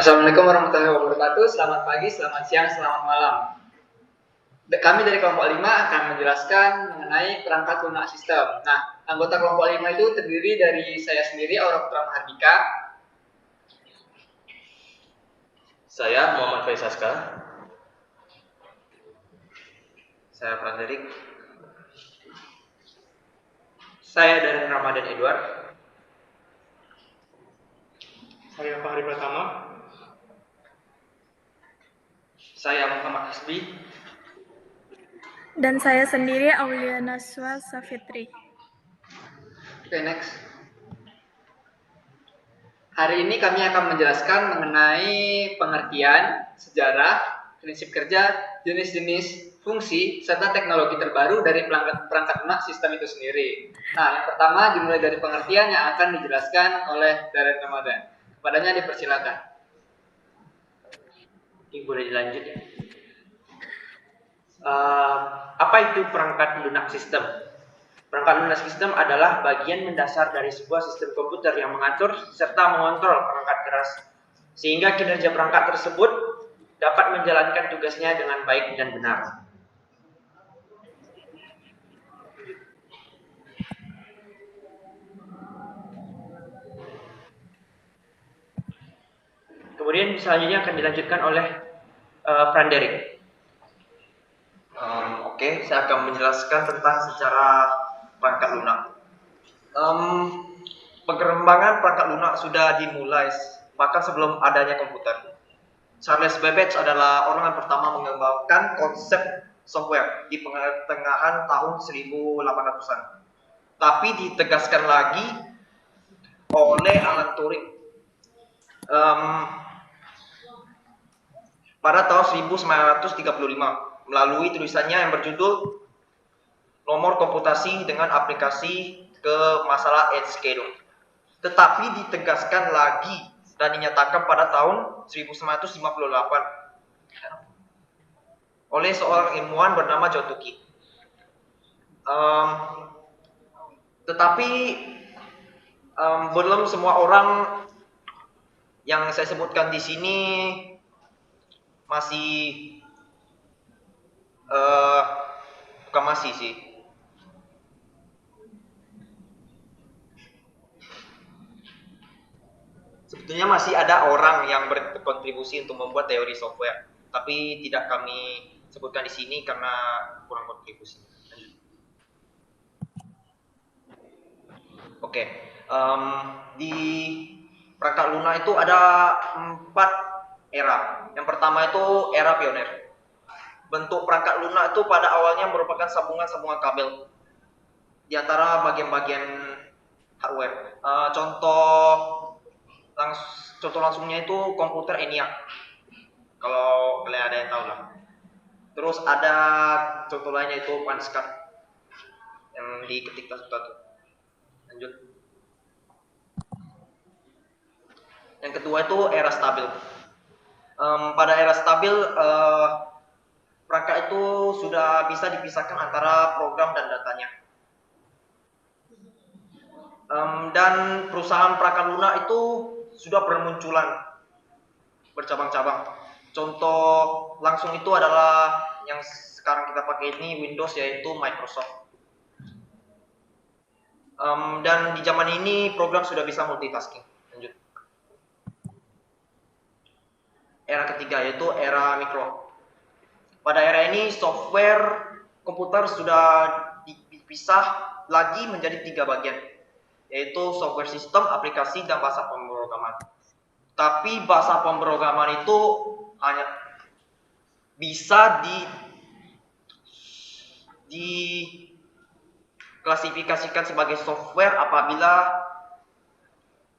Assalamualaikum warahmatullahi wabarakatuh. Selamat pagi, selamat siang, selamat malam. Kami dari kelompok 5 akan menjelaskan mengenai perangkat lunak sistem. Nah, anggota kelompok 5 itu terdiri dari saya sendiri, Aura Putra Mahardika. Saya Muhammad Faisaska. Saya Frederick. Saya dari Ramadan Edward. Saya Fahri Pratama. Saya Muhammad Hasbi. Dan saya sendiri Aulia Naswa Safitri. Oke, next. Hari ini kami akan menjelaskan mengenai pengertian, sejarah, prinsip kerja, jenis-jenis fungsi, serta teknologi terbaru dari perangkat lunak sistem itu sendiri. Nah, yang pertama dimulai dari pengertian yang akan dijelaskan oleh Darren Ramadan. Kepadanya dipersilakan. Ini boleh dilanjut ya. Apa itu perangkat lunak sistem? Perangkat lunak sistem adalah bagian mendasar dari sebuah sistem komputer yang mengatur serta mengontrol perangkat keras, sehingga kinerja perangkat tersebut dapat menjalankan tugasnya dengan baik dan benar. Kemudian selanjutnya akan dilanjutkan oleh Frederick. Oke, saya akan menjelaskan tentang secara perangkat lunak. Pengembangan perangkat lunak sudah dimulai bahkan sebelum adanya komputer. Charles Babbage adalah orang yang pertama mengembangkan konsep software di pertengahan tahun 1800-an. Tapi ditegaskan lagi oleh Alan Turing pada tahun 1935 melalui tulisannya yang berjudul Nomor Komputasi dengan Aplikasi ke Masalah Edge-Schedule. Tetapi ditegaskan lagi dan dinyatakan pada tahun 1958 oleh seorang ilmuwan bernama John Tukey. Tetapi belum semua orang yang saya sebutkan di sini bukan masih sih. Sebetulnya masih ada orang yang berkontribusi untuk membuat teori software, tapi tidak kami sebutkan di sini karena kurang kontribusi. Oke, di perangkat lunak itu ada 4 era. Yang pertama itu era pioner. Bentuk perangkat lunak itu pada awalnya merupakan sambungan-sambungan kabel di antara bagian-bagian hardware. Contoh langsungnya itu komputer ENIAC, kalau kalian ada yang tahu lah. Terus ada contoh lainnya itu punch card yang diketik satu-satu. Lanjut. Yang kedua itu era stabil. Pada era stabil perangkat itu sudah bisa dipisahkan antara program dan datanya. Dan perusahaan perangkat lunak itu sudah bermunculan bercabang-cabang. Contoh langsung itu adalah yang sekarang kita pakai ini Windows, yaitu Microsoft. Dan di zaman ini program sudah bisa multitasking. Lanjut. Era ketiga yaitu era mikro. Pada era ini software komputer sudah dipisah lagi menjadi 3 bagian, yaitu software sistem, aplikasi, dan bahasa pemrograman. Tapi bahasa pemrograman itu hanya bisa diklasifikasikan sebagai software apabila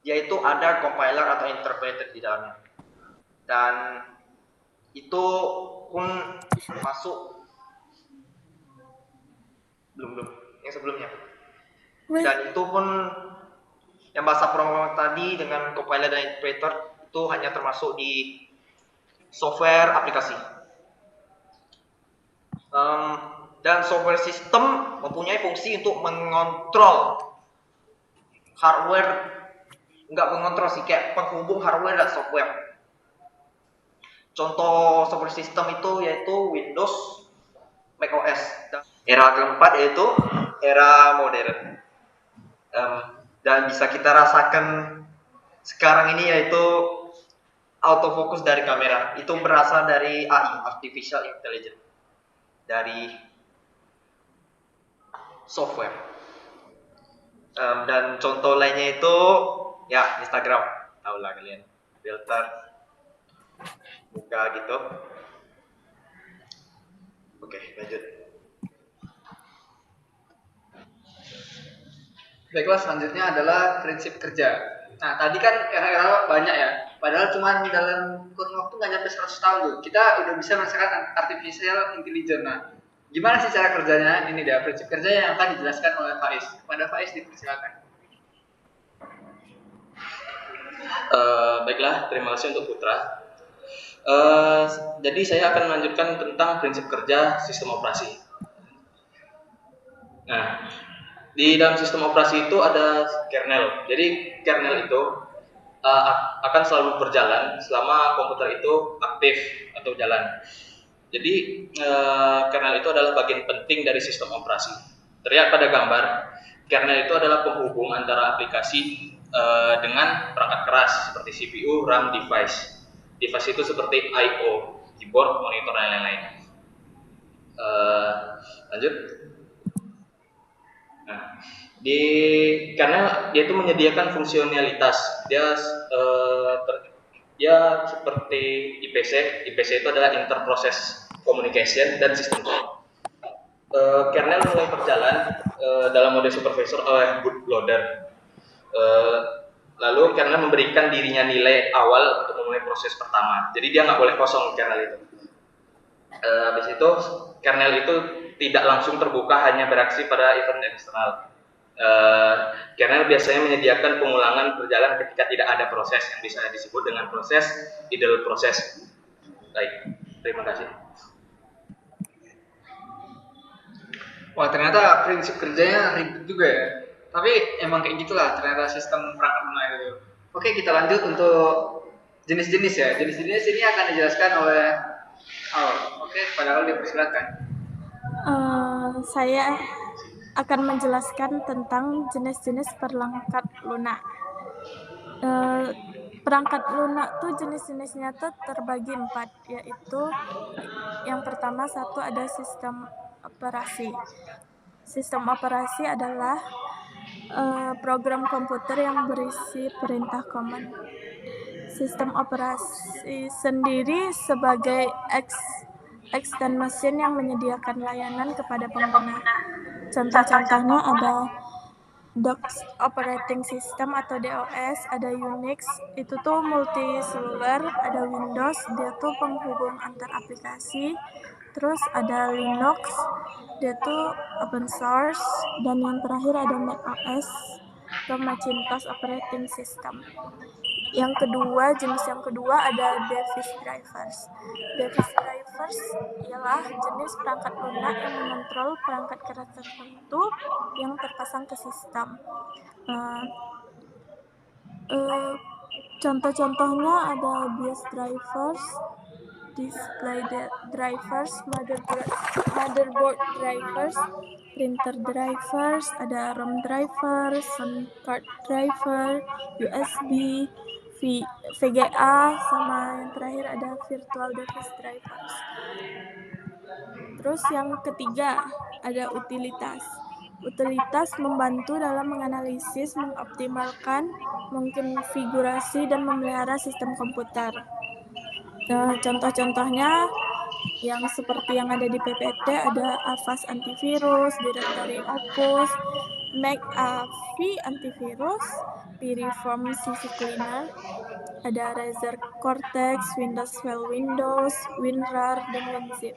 yaitu ada compiler atau interpreter di dalamnya. Dan itu pun masuk belum yang sebelumnya. Dan itu pun yang bahasa pemrograman tadi dengan compiler dan interpreter itu hanya termasuk di software aplikasi. Dan software system mempunyai fungsi untuk mengontrol hardware, enggak mengontrol sih, kayak penghubung hardware dan software. Contoh support system itu yaitu Windows, macOS. Era keempat yaitu era modern. Dan bisa kita rasakan sekarang ini yaitu autofocus dari kamera. Itu berasal dari AI, Artificial Intelligence, dari software. Dan contoh lainnya itu ya Instagram, tahu lah kalian, filter muka gitu. Oke, lanjut. Baiklah, selanjutnya adalah prinsip kerja. Nah, tadi kan era-era banyak ya. Padahal cuma dalam kurun waktu nggak nyampe 100 tahun tuh. Kita udah bisa merasakan artificial intelligence. Nah, gimana sih cara kerjanya? Ini dia prinsip kerja yang akan dijelaskan oleh Faiz. Kepada Faiz dipersilakan. Baiklah, terima kasih untuk Putra. Jadi saya akan melanjutkan tentang prinsip kerja sistem operasi. Nah, di dalam sistem operasi itu ada kernel. Jadi kernel itu akan selalu berjalan selama komputer itu aktif atau jalan. Jadi kernel itu adalah bagian penting dari sistem operasi. Terlihat pada gambar, kernel itu adalah penghubung antara aplikasi dengan perangkat keras seperti CPU, RAM, device. Device itu seperti I/O, keyboard, monitor, dan lain-lain. Lanjut. Nah, karena dia itu menyediakan fungsionalitas, dia seperti IPC. IPC itu adalah Interprocess Communication dan System Call. Kernel mulai berjalan dalam mode supervisor oleh bootloader. Lalu kernel memberikan dirinya nilai awal untuk memulai proses pertama. Jadi dia nggak boleh kosong kernel itu. Habis itu kernel itu tidak langsung terbuka, hanya bereaksi pada event eksternal. Kernel biasanya menyediakan pengulangan berjalan ketika tidak ada proses yang bisa disebut dengan proses idle process. Baik, terima kasih. Wah, ternyata prinsip kerjanya ribet juga ya. Tapi emang kayak gitulah ternyata sistem perangkat lunak itu. Oke, kita lanjut untuk jenis-jenis ya. Jenis-jenis ini akan dijelaskan oleh Aul. Oke, pada Aul dipersilakan. Saya akan menjelaskan tentang jenis-jenis perangkat lunak. Perangkat lunak tuh jenis-jenisnya tuh terbagi 4, yaitu yang pertama satu ada sistem operasi. Sistem operasi adalah program komputer yang berisi perintah command. Sistem operasi sendiri sebagai extend machine yang menyediakan layanan kepada pengguna. Contoh-contohnya ada DOS Operating System atau DOS, ada Unix, itu tuh multi-seluler, ada Windows, dia tuh penghubung antar aplikasi, terus ada Linux, dia tuh open source, dan yang terakhir ada macOS atau Macintosh Operating System. Yang kedua, jenis yang kedua ada device drivers. Device drivers ialah jenis perangkat lunak yang mengontrol perangkat keras tertentu yang terpasang ke sistem. Contoh-contohnya ada BIOS drivers, display drivers, motherboard drivers, printer drivers, ada ROM driver, sound card driver, USB, VGA, sama yang terakhir ada virtual device drivers. Terus yang ketiga ada utilitas. Utilitas membantu dalam menganalisis, mengoptimalkan, mengkonfigurasi, dan memelihara sistem komputer. Contoh-contohnya yang seperti yang ada di PPT ada Avast antivirus, Directory Opus, McAfee antivirus, Piriform CC Cleaner, ada Razer Cortex, Windows File Windows, WinRAR, dan WinZip.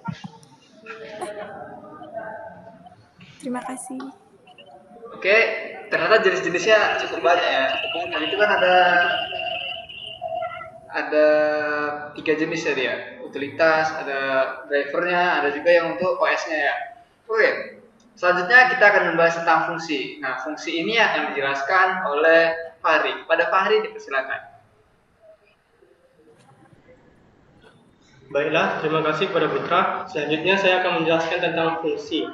Terima kasih. Oke, ternyata jenis-jenisnya cukup banyak ya. Tadi itu kan ada 3 jenis ya dia. Utilitas, ada drivernya, ada juga yang untuk OS-nya ya. Oke, selanjutnya kita akan membahas tentang fungsi. Nah, fungsi ini akan dijelaskan oleh Fahri. Pada Fahri dipersilakan. Baiklah, terima kasih kepada Putra. Selanjutnya saya akan menjelaskan tentang fungsi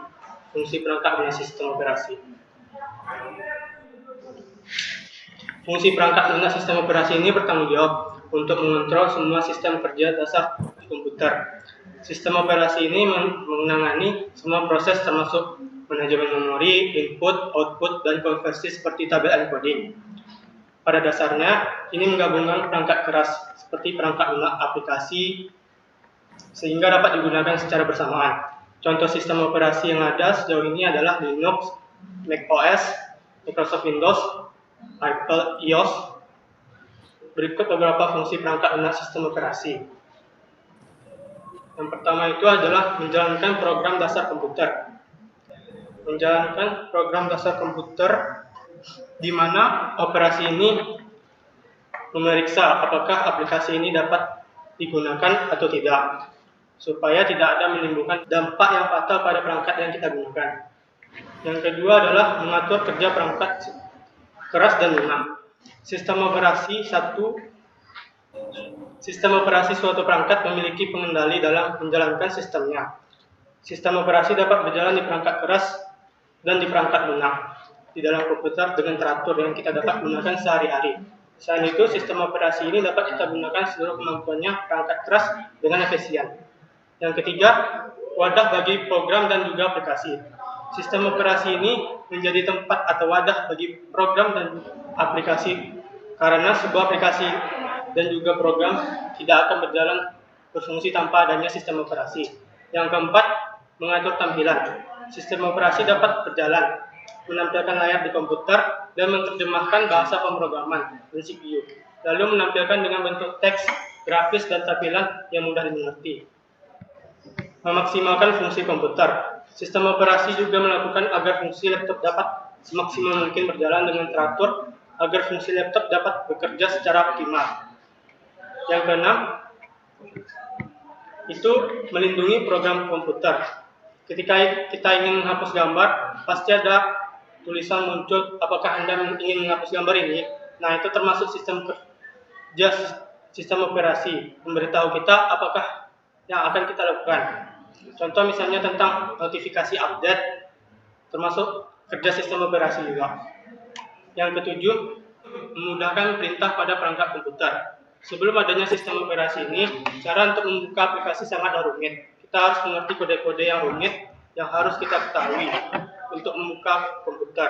perangkat lunak sistem operasi. Fungsi perangkat lunak sistem operasi ini bertanggung jawab untuk mengontrol semua sistem kerja dasar komputer. Sistem operasi ini menangani semua proses termasuk manajemen memori, input, output, dan konversi seperti tabel encoding. Pada dasarnya, ini menggabungkan perangkat keras seperti perangkat lunak aplikasi sehingga dapat digunakan secara bersamaan. Contoh sistem operasi yang ada sejauh ini adalah Linux, macOS, Microsoft Windows, Apple iOS. Berikut beberapa fungsi perangkat lunak sistem operasi. Yang pertama itu adalah menjalankan program dasar komputer. Menjalankan program dasar komputer di mana operasi ini memeriksa apakah aplikasi ini dapat digunakan atau tidak, supaya tidak ada menimbulkan dampak yang fatal pada perangkat yang kita gunakan. Yang kedua adalah mengatur kerja perangkat keras dan lunak. Sistem operasi suatu perangkat memiliki pengendali dalam menjalankan sistemnya. Sistem operasi dapat berjalan di perangkat keras dan di perangkat lunak di dalam komputer dengan teratur yang kita dapat gunakan sehari-hari. Selain itu, sistem operasi ini dapat kita gunakan seluruh kemampuannya perangkat keras dengan efisien. Yang ketiga, wadah bagi program dan juga aplikasi. Sistem operasi ini menjadi tempat atau wadah bagi program dan aplikasi karena sebuah aplikasi dan juga program tidak akan berfungsi tanpa adanya sistem operasi. Yang keempat, mengatur tampilan. Sistem operasi dapat berjalan, menampilkan layar di komputer, dan menerjemahkan bahasa pemrograman dan CPU, lalu menampilkan dengan bentuk teks, grafis, dan tampilan yang mudah dimengerti. Memaksimalkan fungsi komputer. Sistem operasi juga melakukan agar fungsi laptop dapat semaksimal mungkin berjalan dengan teratur, agar fungsi laptop dapat bekerja secara optimal. Yang keenam, itu melindungi program komputer. Ketika kita ingin menghapus gambar, pasti ada tulisan muncul apakah Anda ingin menghapus gambar ini. Nah, itu termasuk sistem kerja sistem operasi, memberitahu kita apakah yang akan kita lakukan. Contoh misalnya tentang notifikasi update, termasuk kerja sistem operasi juga. Yang ketujuh, memudahkan perintah pada perangkat komputer. Sebelum adanya sistem operasi ini, cara untuk membuka aplikasi sangatlah rumit. Kita harus mengerti kode-kode yang rumit yang harus kita ketahui untuk membuka komputer.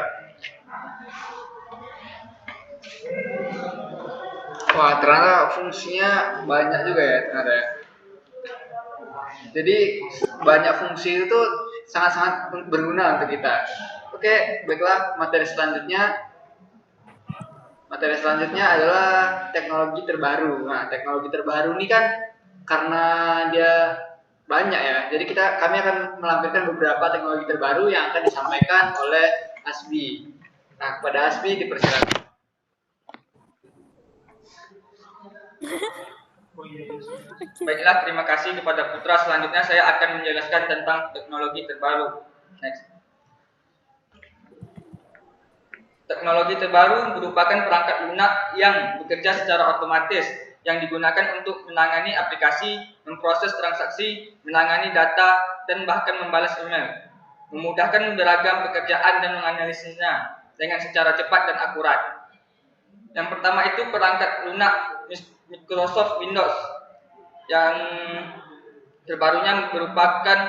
Wah, ternyata fungsinya banyak juga ya ternyata. Jadi banyak fungsi itu sangat-sangat berguna untuk kita. Oke, baiklah, materi selanjutnya adalah teknologi terbaru. Nah, teknologi terbaru ini kan karena dia banyak ya. Jadi kami akan melampirkan beberapa teknologi terbaru yang akan disampaikan oleh Asbi. Nah, kepada Asbi dipersilakan. Baiklah, terima kasih kepada Putra. Selanjutnya saya akan menjelaskan tentang teknologi terbaru. Next. Teknologi terbaru merupakan perangkat lunak yang bekerja secara otomatis yang digunakan untuk menangani aplikasi, memproses transaksi, menangani data, dan bahkan membalas email. Memudahkan beragam pekerjaan dan menganalisisnya dengan secara cepat dan akurat. Yang pertama itu perangkat lunak Microsoft Windows yang terbarunya merupakan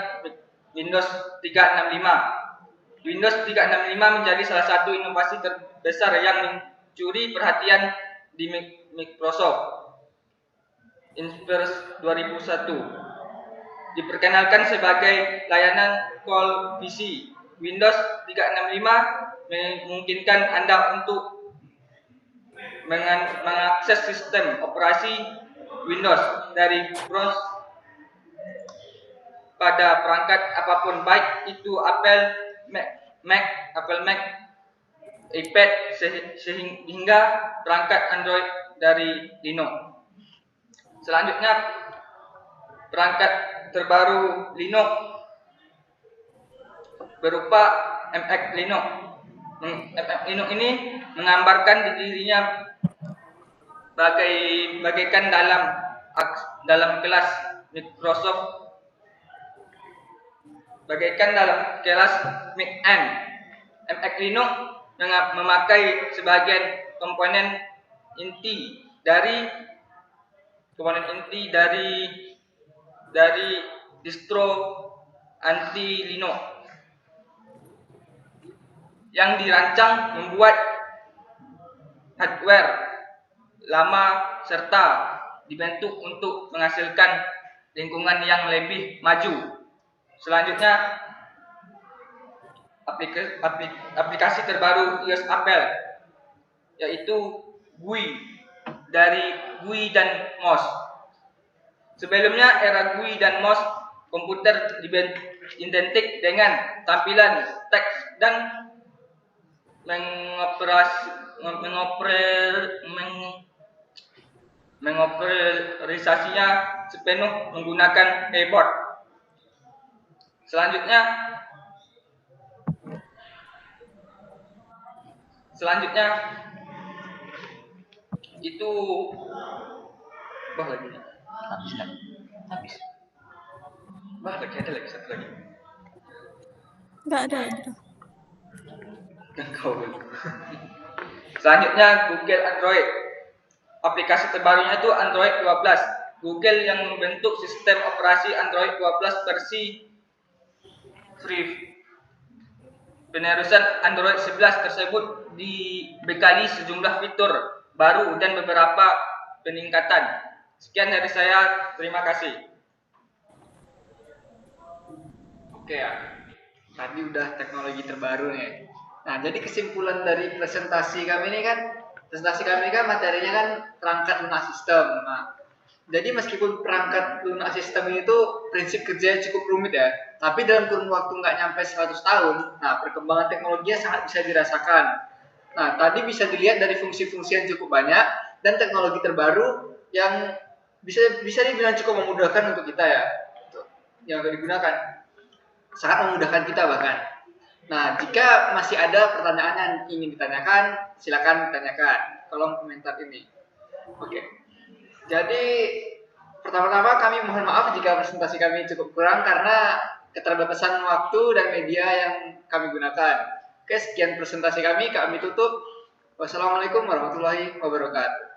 Windows 365. Windows 365 menjadi salah satu inovasi terbesar yang mencuri perhatian di Microsoft. Inspire 2001 diperkenalkan sebagai layanan call PC. Windows 365 memungkinkan Anda untuk mengakses sistem operasi Windows dari browser pada perangkat apapun, baik itu Apple Mac, iPad, sehingga perangkat Android dari Linux. Selanjutnya, perangkat terbaru Linux berupa MX Linux. MX Linux ini menggambarkan dirinya bagaikan dalam kelas Microsoft bagaikan dalam kelas mid-end. MX Linux memakai sebagian komponen inti dari distro anti Linux yang dirancang membuat hardware lama serta dibentuk untuk menghasilkan lingkungan yang lebih maju. Selanjutnya, aplikasi terbaru iOS Apple, yaitu GUI dari GUI dan MOS. Sebelumnya era GUI dan MOS, komputer identik dengan tampilan teks dan mengoperasinya sepenuh menggunakan keyboard. Selanjutnya itu ada lagi satu lagi. Nggak ada lagi dong. Selanjutnya Google Android. Aplikasi terbarunya itu Android 12. Google yang membentuk sistem operasi Android 12 versi free. Penerusan Android 11 tersebut dibekali sejumlah fitur baru dan beberapa peningkatan. Sekian dari saya, terima kasih. Oke ya, tadi udah teknologi terbaru nih. Nah, jadi kesimpulan dari presentasi kami ini kan materinya kan perangkat lunak sistem. Nah, jadi meskipun perangkat lunak sistem itu prinsip kerjanya cukup rumit ya, tapi dalam kurun waktu nggak nyampe 100 tahun, nah perkembangan teknologinya sangat bisa dirasakan. Nah, tadi bisa dilihat dari fungsi-fungsi yang cukup banyak dan teknologi terbaru yang bisa dibilang cukup memudahkan untuk kita ya, yang digunakan. Sangat memudahkan kita bahkan. Nah, jika masih ada pertanyaan yang ingin ditanyakan, silakan ditanyakan kolom komentar ini. Oke. Jadi, pertama-tama kami mohon maaf jika presentasi kami cukup kurang karena keterbatasan waktu dan media yang kami gunakan. Oke, sekian presentasi kami tutup. Wassalamualaikum warahmatullahi wabarakatuh.